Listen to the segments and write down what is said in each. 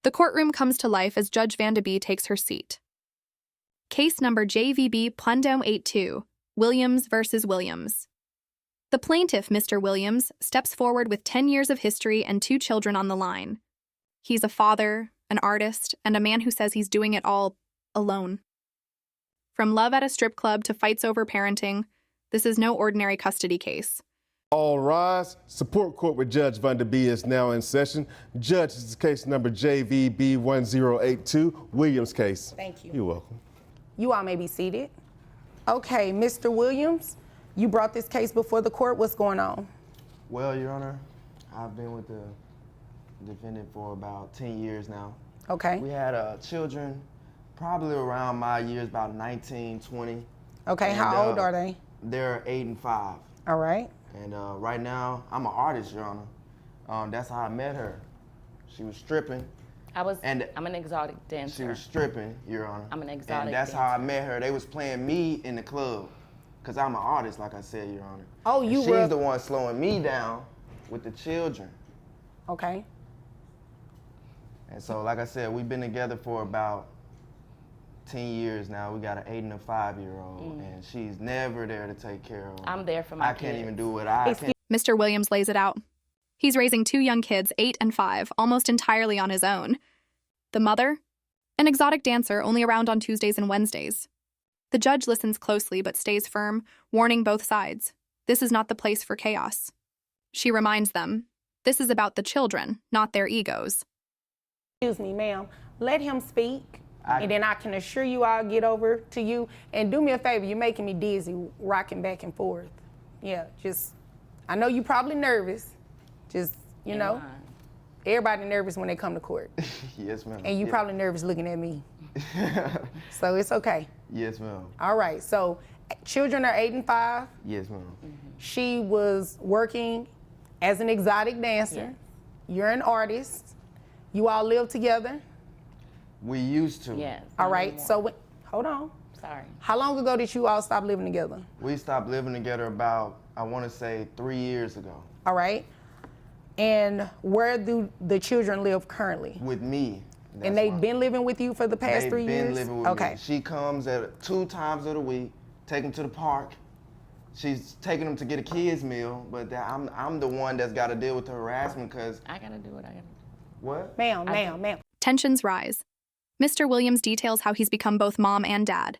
The courtroom comes to life as Judge Vanderby takes her seat. Case number JVB Plundome 82, Williams versus Williams. The plaintiff, Mr. Williams, steps forward with 10 years of history and 2 children on the line. He's a father, an artist, and a man who says he's doing it all alone. From love at a strip club to fights over parenting, this is no ordinary custody case. All rise. Support court with Judge Vanderby is now in session. Judge, this is case number JVB 1082, Williams case. Thank you. You're welcome. You all may be seated. Okay, Mr. Williams, you brought this case before the court. What's going on? Well, Your Honor, I've been with the defendant for about 10 years now. Okay. We had children probably around my years, about 19, 20. Okay, And, how old are they? They're 8 and 5. All right. And right now, I'm an artist, Your Honor. That's how I met her. She was stripping. I'm an exotic dancer. She was stripping, Your Honor. I'm an exotic And that's dancer. how I met her. They was playing me in the club. Because I'm an artist, like I said, Your Honor. Oh, and you she's were... the one slowing me down with the children. Okay. And so, like I said, we've been together for about 10 years now. We got an 8 and a 5-year-old, and she's never there to take care of her. I'm there for my I can't kids. even do what I can. Mr. Williams lays it out. He's raising 2 young kids, 8 and 5, almost entirely on his own. The mother? An exotic dancer only around on Tuesdays and Wednesdays. The judge listens closely but stays firm, warning both sides. This is not the place for chaos. She reminds them, this is about the children, not their egos. Excuse me, ma'am. Let him speak, and then I can assure you I'll get over to you. And do me a favor, you're making me dizzy, rocking back and forth. Yeah, just, I know you're probably nervous. Just, you know, everybody nervous when they come to court. Yes, ma'am. And you probably nervous looking at me. So it's okay. Yes, ma'am. All right, so children are 8 and 5. Yes, ma'am. She was working as an exotic dancer. Yes. You're an artist. You all live together. We used to. Yes. All not right, anymore. so hold on. Sorry. How long ago did you all stop living together? We stopped living together about, I want to say, 3 years ago. All right. And where do the children live currently? With me. And they've been living with you for the past 3 years? They've been living with okay. me. She comes at 2 times of the week, take them to the park. She's taking them to get a kids meal, but I'm the one that's got to deal with the harassment because... I gotta do what I gotta do. What? Ma'am. Tensions rise. Mr. Williams details how he's become both mom and dad,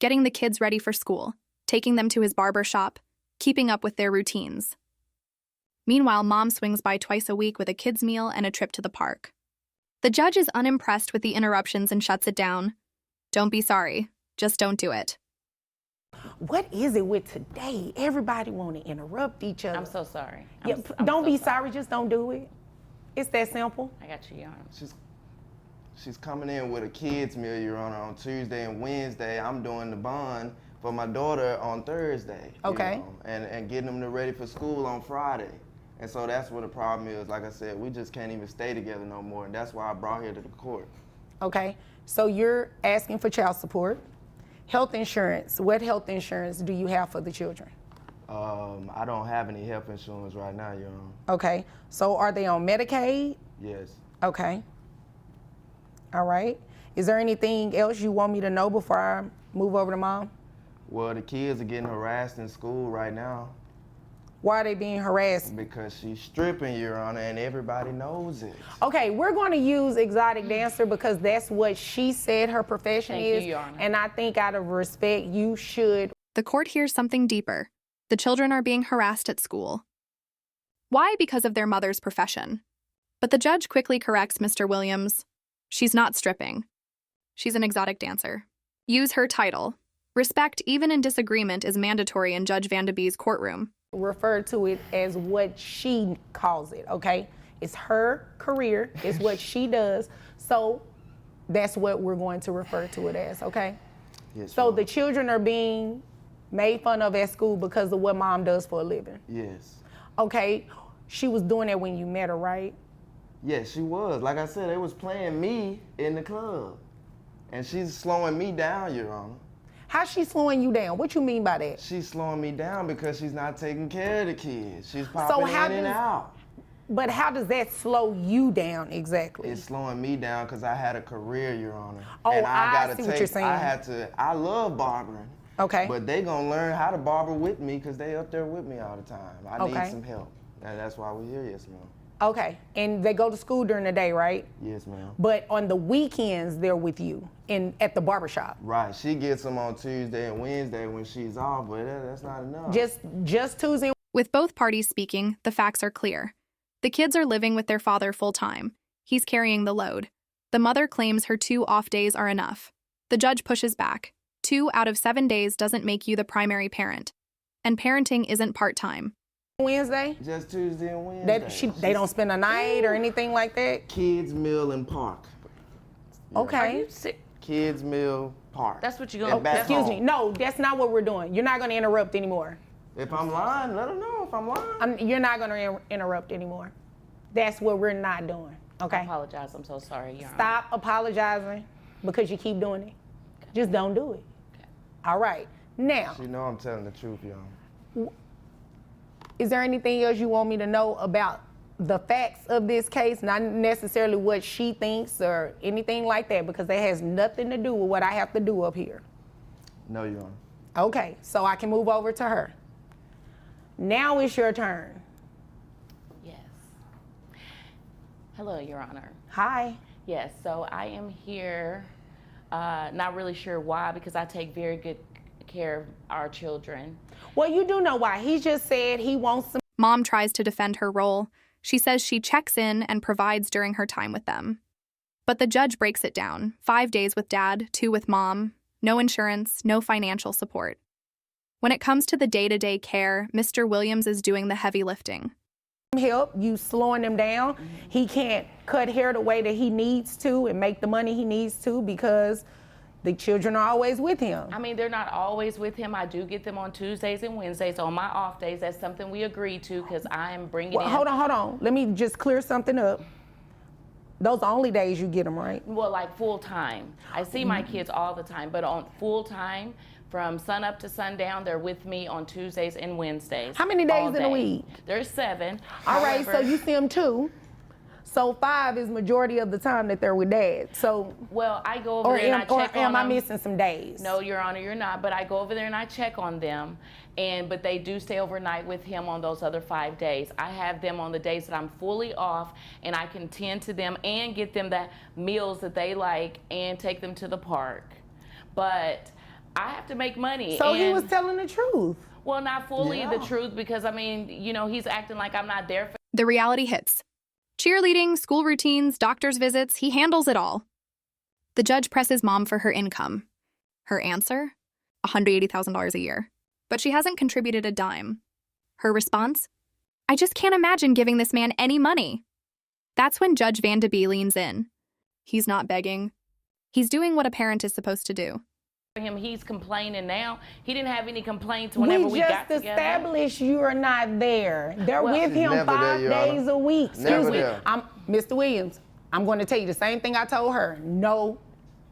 getting the kids ready for school, taking them to his barber shop, keeping up with their routines. Meanwhile, mom swings by twice a week with a kids' meal and a trip to the park. The judge is unimpressed with the interruptions and shuts it down. Don't be sorry. Just don't do it. What is it with today? Everybody want to interrupt each other. I'm so sorry. Don't be sorry, just don't do it. It's that simple. I got you, Your Honor. She's coming in with a kids meal, Your Honor, on Tuesday and Wednesday. I'm doing the bond for my daughter on Thursday. Okay. You know, and getting them ready for school on Friday. And so that's what the problem is. Like I said, we just can't even stay together no more. And that's why I brought her to the court. Okay, so you're asking for child support, health insurance. What health insurance do you have for the children? I don't have any health insurance right now, Your Honor. Okay, so are they on Medicaid? Yes. Okay. All right. Is there anything else you want me to know before I move over to mom? Well, the kids are getting harassed in school right now. Why are they being harassed? Because she's stripping, Your Honor, and everybody knows it. Okay, we're going to use exotic dancer because that's what she said her profession Thank is. you, Your Honor. And I think out of respect, you should. The court hears something deeper. The children are being harassed at school. Why? Because of their mother's profession. But the judge quickly corrects Mr. Williams. She's not stripping. She's an exotic dancer. Use her title. Respect, even in disagreement, is mandatory in Judge Vanderby's courtroom. Refer to it as what she calls it, okay? It's her career, it's what she does, so that's what we're going to refer to it as, okay? Yes, So Mom. the children are being made fun of at school because of what mom does for a living. Yes. Okay, she was doing that when you met her, right? Yes, she was. Like I said, they was playing me in the club. And she's slowing me down, Your Honor. How's she slowing you down? What you mean by that? She's slowing me down because she's not taking care of the kids. She's popping in and out. But how does that slow you down exactly? It's slowing me down because I had a career, Your Honor. Oh, and I gotta see what you're saying. I love barbering. Okay. But they gonna learn how to barber with me because they up there with me all the time. I need some help. That's why we're here, yes, ma'am. Okay, and they go to school during the day, right? Yes, ma'am. But on the weekends, they're with you at the barbershop. Right, she gets them on Tuesday and Wednesday when she's off, but that's not enough. Just Tuesday. With both parties speaking, the facts are clear. The kids are living with their father full-time. He's carrying the load. The mother claims her 2 off days are enough. The judge pushes back. 2 out of 7 days doesn't make you the primary parent. And parenting isn't part-time. Wednesday? Just Tuesday and Wednesday. They don't spend a night or anything like that? Kids meal and park. Okay. Are you sick? Kids meal, park. That's what you're gonna. Excuse me. No, that's not what we're doing. You're not going to interrupt anymore. If I'm lying, let them know if I'm lying. You're not going to interrupt anymore. That's what we're not doing. Okay. I apologize. I'm so sorry, Your Honor. Stop apologizing because you keep doing it. Just don't do it. Okay. All right. Now, You know I'm telling the truth, y'all. is there anything else you want me to know about the facts of this case? Not necessarily what she thinks or anything like that, because that has nothing to do with what I have to do up here. No, Your Honor. Okay, so I can move over to her. Now it's your turn. Yes. Hello, Your Honor. Hi. Yes, so I am here, not really sure why, because I take very good care of our children. Well, you do know why. He just said he wants some. Mom tries to defend her role. She says she checks in and provides during her time with them. But the judge breaks it down. 5 days with dad, 2 with mom, no insurance, no financial support. When it comes to the day-to-day care, Mr. Williams is doing the heavy lifting. Help, you slowing him down. He can't cut hair the way that he needs to and make the money he needs to because the children are always with him. I mean, they're not always with him. I do get them on Tuesdays and Wednesdays on my off days. That's something we agreed to because I am bringing in. Hold on. Let me just clear something up. Those are only days you get them, right? Well, like full time. I see my kids all the time, but on full time, from sun up to sundown, they're with me on Tuesdays and Wednesdays. How many days in a week? There's 7. All right, so However, you see them 2. So 5 is majority of the time that they're with dad. So, well, I go over there and I check on am I them. missing some days? No, Your Honor, you're not. But I go over there and I check on them, but they do stay overnight with him on those other 5 days. I have them on the days that I'm fully off, and I can tend to them and get them the meals that they like and take them to the park. But I have to make money. So he was telling the truth. Well, not fully the truth because, I mean, he's acting like I'm not there for. The reality hits. Cheerleading, school routines, doctor's visits, he handles it all. The judge presses mom for her income. Her answer? $180,000 a year. But she hasn't contributed a dime. Her response? I just can't imagine giving this man any money. That's when Judge Van de Bee leans in. He's not begging. He's doing what a parent is supposed to do. Him, he's complaining now. He didn't have any complaints whenever we got together. We just established you are not there. They're with him Never 5 there, days a week. Never Excuse me. there. Mr. Williams, I'm going to tell you the same thing I told her. No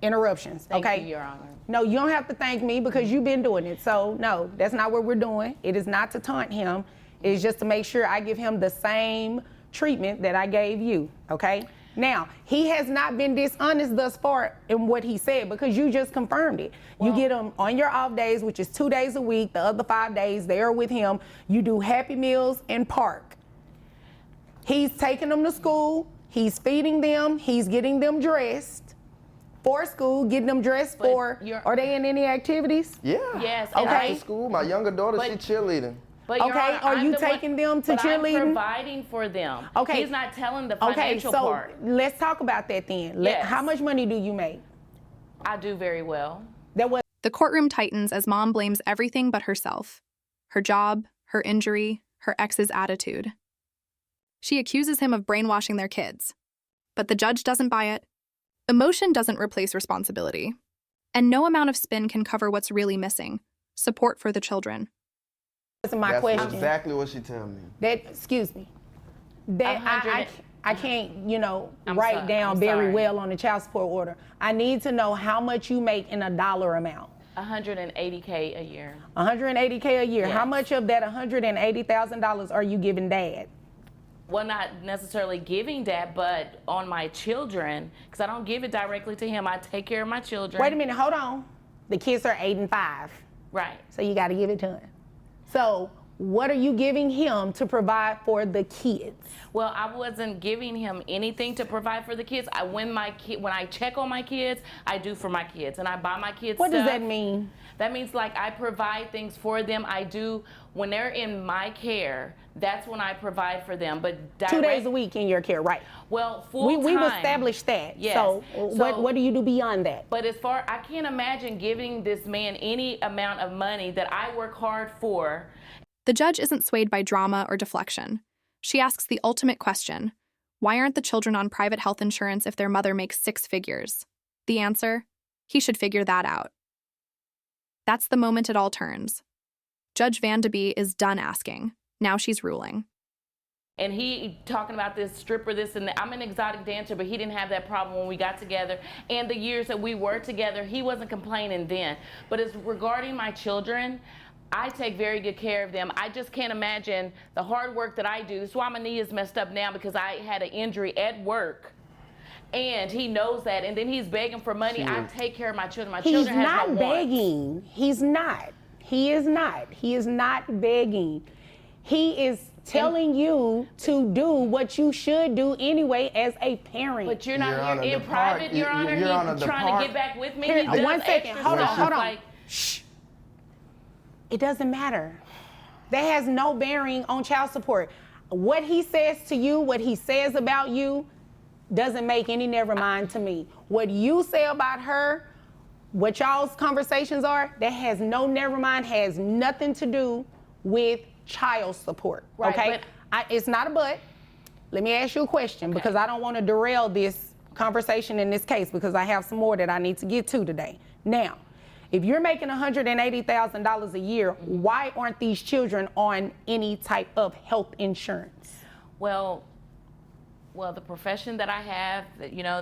interruptions, okay? Thank you, Your Honor. No, you don't have to thank me because you've been doing it. So, no, that's not what we're doing. It is not to taunt him. It is just to make sure I give him the same treatment that I gave you, okay? Now, he has not been dishonest thus far in what he said because you just confirmed it. Well, you get him on your off days, which is 2 days a week. The other 5 days, they are with him. You do Happy Meals and park. He's taking them to school. He's feeding them. He's getting them dressed for school, getting them dressed for. Are they in any activities? Yeah. Yes. Okay. After school, my younger daughter, she cheerleading. But Your Okay, Honor, are I'm you the taking them to but cheerleading? I'm providing for them. Okay. He's not telling the Okay, financial so part. let's talk about that then. Yes. How much money do you make? I do very well. The courtroom tightens as mom blames everything but herself. Her job, her injury, her ex's attitude. She accuses him of brainwashing their kids. But the judge doesn't buy it. Emotion doesn't replace responsibility. And no amount of spin can cover what's really missing: support for the children. That's my That's question. exactly what she told me. Excuse me. I can't, write sorry. down I'm very sorry. well on the child support order. I need to know how much you make in a dollar amount. $180K a year. $180K a year. Yes. How much of that $180,000 are you giving dad? Well, not necessarily giving that, but on my children, because I don't give it directly to him. I take care of my children. Wait a minute, hold on. The kids are 8 and 5. Right. So you got to give it to him. So what are you giving him to provide for the kids? Well, I wasn't giving him anything to provide for the kids. When I check on my kids, I do for my kids, and I buy my kids What stuff. does that mean? That means like I provide things for them. I do when they're in my care. That's when I provide for them. But 2 days a week in your care, right? Well, full time. We've established that. Yes. So what do you do beyond that? But I can't imagine giving this man any amount of money that I work hard for. The judge isn't swayed by drama or deflection. She asks the ultimate question: why aren't the children on private health insurance if their mother makes 6 figures? The answer: he should figure that out. That's the moment it all turns. Judge Vanderby is done asking. Now she's ruling. And he talking about this stripper, this and that. I'm an exotic dancer, but he didn't have that problem when we got together. And the years that we were together, he wasn't complaining then. But as regarding my children, I take very good care of them. I just can't imagine the hard work that I do. That's why my knee is messed up now, because I had an injury at work. And he knows that, and then he's begging for money. I take care of my children. My children have no wants. He's not begging. He's not. He is not. He is not begging. He is telling you to do what you should do anyway as a parent. But you're not here in private, Your Honor. He's trying to get back with me. Here, He does 1 second. extra Hold on, stuff, hold on. like- Shh. It doesn't matter. That has no bearing on child support. What he says to you, what he says about you, doesn't make any never mind to me. What you say about her, what y'all's conversations are, that has no never mind, has nothing to do with child support, Right, okay? It's not a but. Let me ask you a question, because I don't want to derail this conversation in this case, because I have some more that I need to get to today. Now, if you're making $180,000 a year, why aren't these children on any type of health insurance? Well, the profession that I have,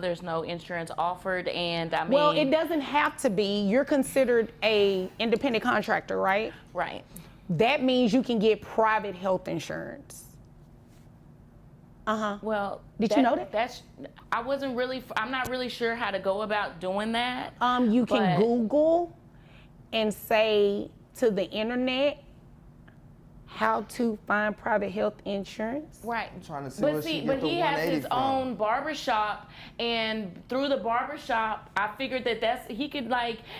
there's no insurance offered, and I mean. Well, it doesn't have to be. You're considered a independent contractor, right? Right. That means you can get private health insurance. Well, Did you know that? I'm not really sure how to go about doing that. You can Google and say to the internet how to find private health insurance. Right. I'm trying to see But where she see, get but the he has 180 his from. own barbershop, and through the barbershop, I figured he could,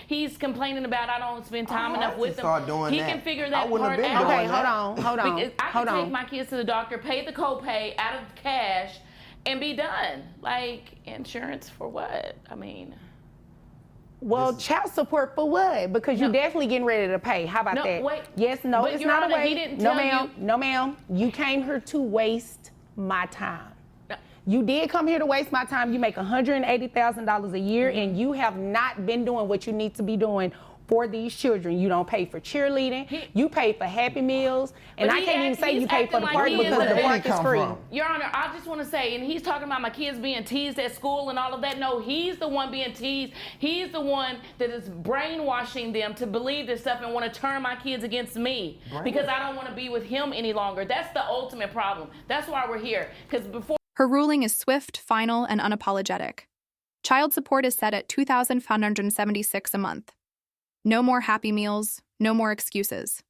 he's complaining about I don't spend time enough with him. Start doing He that. can figure I that wouldn't part have been out. doing Okay, that. hold on. Because I can take my kids to the doctor, pay the copay out of cash, and be done. Like, insurance for what? I mean. Well, child support for what? Because you're definitely getting ready to pay. How about No, that? wait. Yes, no, But it's Your not Honor, a he wait. didn't No, tell ma'am. you- No, ma'am. You came here to waste my time. No. You did come here to waste my time. You make $180,000 a year, and you have not been doing what you need to be doing for these children. You don't pay for cheerleading. You pay for Happy Meals, and But I he can't even act- say he's you pay for acting the like park he is because a- the park is come free. from? Your Honor, I just want to say, and he's talking about my kids being teased at school and all of that. No, he's the one being teased. He's the one that is brainwashing them to believe this stuff and want to turn my kids against me because I don't want to be with him any longer. That's the ultimate problem. That's why we're here. Because before. Her ruling is swift, final, and unapologetic. Child support is set at $2,576 a month. No more Happy Meals, no more excuses.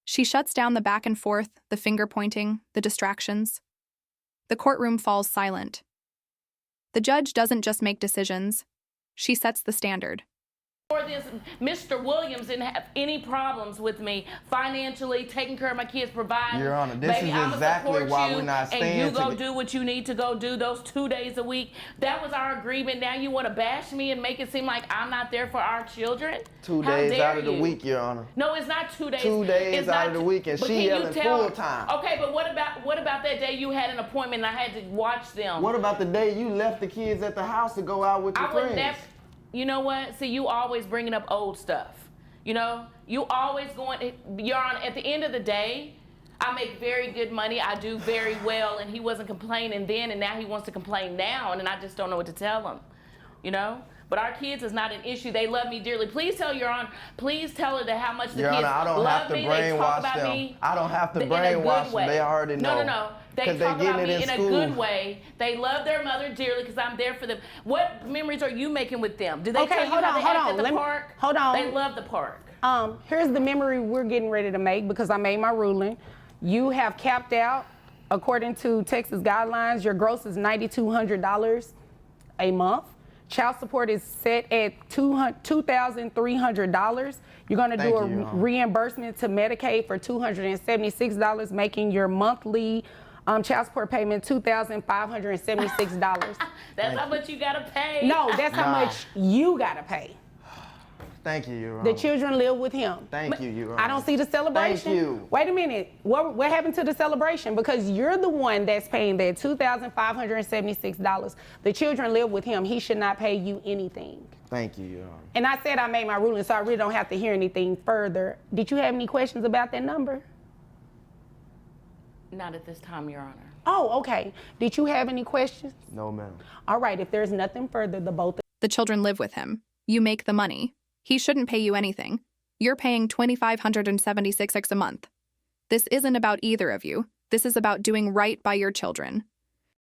She shuts down the back and forth, the finger pointing, the distractions. The courtroom falls silent. The judge doesn't just make decisions, she sets the standard. Before this, Mr. Williams didn't have any problems with me financially, taking care of my kids, providing. Your Honor, this Baby, is I'ma exactly support why you, we're not and staying you go together. do what you need to go do those 2 days a week. That was our agreement. Now you want to bash me and make it seem like I'm not there for our children? 2 How days dare out of the you? week, Your Honor. No, it's not 2 days. 2 days It's out not of the two- week, and but she can you yelling tell- full time. Okay, but what about that day you had an appointment and I had to watch them? What about the day you left the kids at the house to go out with your I would friends? never. You know what? See, you always bringing up old stuff. You know, you always going. Your Honor, at the end of the day, I make very good money. I do very well, and he wasn't complaining then, and now he wants to complain now, and I just don't know what to tell him. You know. But our kids is not an issue. They love me dearly. Please tell Your Honor. Please tell her that how much the Your kids Honor, I don't love have to me. They talk brainwash about them. me. I don't have to in a good brainwash them. way. They already know. No. They 'Cause they talk getting about it me in in a school. good way. They love their mother dearly because I'm there for them. What memories are you making with them? Do they Okay, tell you hold how on, they hold act on. at the Let me- park? hold on. They love the park. Here's the memory we're getting ready to make because I made my ruling. You have capped out, according to Texas guidelines, your gross is $9,200 a month. Child support is set at $2,300. You're going to do Thank a you, Your Honor. reimbursement to Medicaid for $276, making your monthly child support payment $2,576. That's how much you gotta pay. No, that's how Nah. much you got to pay. Thank you, Your The Honor. children live with him. Thank you, Your Honor. I don't see the celebration. Thank you. Wait a minute. What happened to the celebration? Because you're the one that's paying that $2,576. The children live with him. He should not pay you anything. Thank you, Your Honor. And I said I made my ruling, so I really don't have to hear anything further. Did you have any questions about that number? Not at this time, Your Honor. Oh, okay. Did you have any questions? No, ma'am. All right. If there's nothing further, the both. The children live with him. You make the money. He shouldn't pay you anything. You're paying $2,576 a month. This isn't about either of you. This is about doing right by your children.